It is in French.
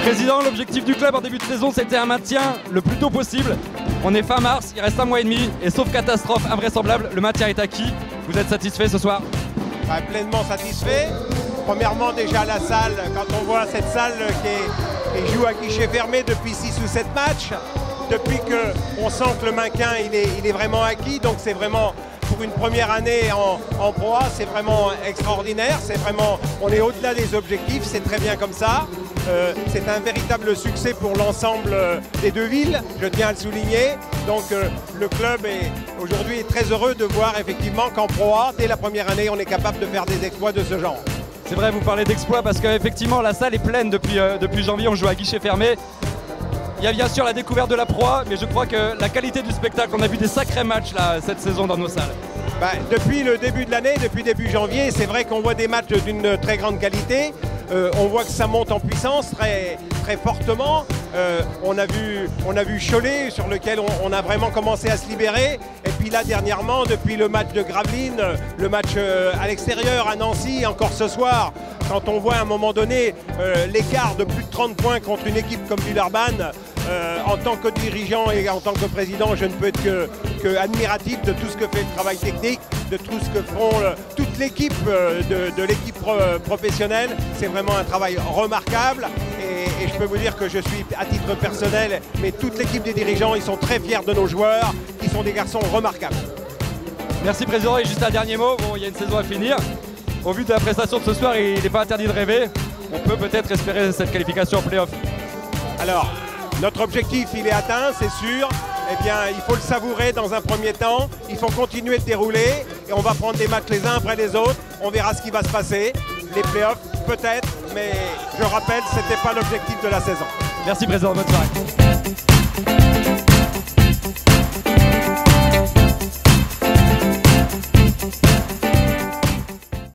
Président, l'objectif du club en début de saison, c'était un maintien le plus tôt possible. On est fin mars, il reste un mois et demi, et sauf catastrophe invraisemblable, le maintien est acquis. Vous êtes satisfait ce soir? Pleinement satisfait. Premièrement, déjà la salle, quand on voit cette salle qui joue à guichet fermé depuis 6 ou 7 matchs, depuis qu'on sent que le maintien il est vraiment acquis, donc c'est vraiment pour une première année en Pro A, c'est vraiment extraordinaire, on est au-delà des objectifs, c'est très bien comme ça. C'est un véritable succès pour l'ensemble des deux villes, je tiens à le souligner. Donc le club est aujourd'hui très heureux de voir effectivement qu'en Pro A, dès la première année, on est capable de faire des exploits de ce genre. C'est vrai, vous parlez d'exploits parce qu'effectivement la salle est pleine depuis janvier, on joue à guichet fermé. Il y a bien sûr la découverte de la Pro A, mais je crois que la qualité du spectacle, on a vu des sacrés matchs là, cette saison dans nos salles. Depuis le début de l'année, depuis début janvier, c'est vrai qu'on voit des matchs d'une très grande qualité. On voit que ça monte en puissance très fortement. On a vu Cholet sur lequel on a vraiment commencé à se libérer. Et puis là dernièrement, depuis le match de Gravelines, le match à l'extérieur à Nancy, encore ce soir, quand on voit à un moment donné l'écart de plus de 30 points contre une équipe comme Villeurbanne, en tant que dirigeant et en tant que président, je ne peux être que admiratif de tout ce que fait le travail technique, de tout ce que font toute l'équipe de l'équipe professionnelle. C'est vraiment un travail remarquable et je peux vous dire que je suis à titre personnel, mais toute l'équipe des dirigeants, ils sont très fiers de nos joueurs, qui sont des garçons remarquables. Merci Président, et juste un dernier mot, bon, il y a une saison à finir. Au vu de la prestation de ce soir, il n'est pas interdit de rêver. On peut peut-être espérer cette qualification en play-off. Alors, notre objectif, il est atteint, c'est sûr. Eh bien, il faut le savourer dans un premier temps. Il faut continuer de dérouler et on va prendre des matchs les uns après les autres. On verra ce qui va se passer. Les playoffs, peut-être, mais je rappelle, ce n'était pas l'objectif de la saison. Merci Président, bonne soirée.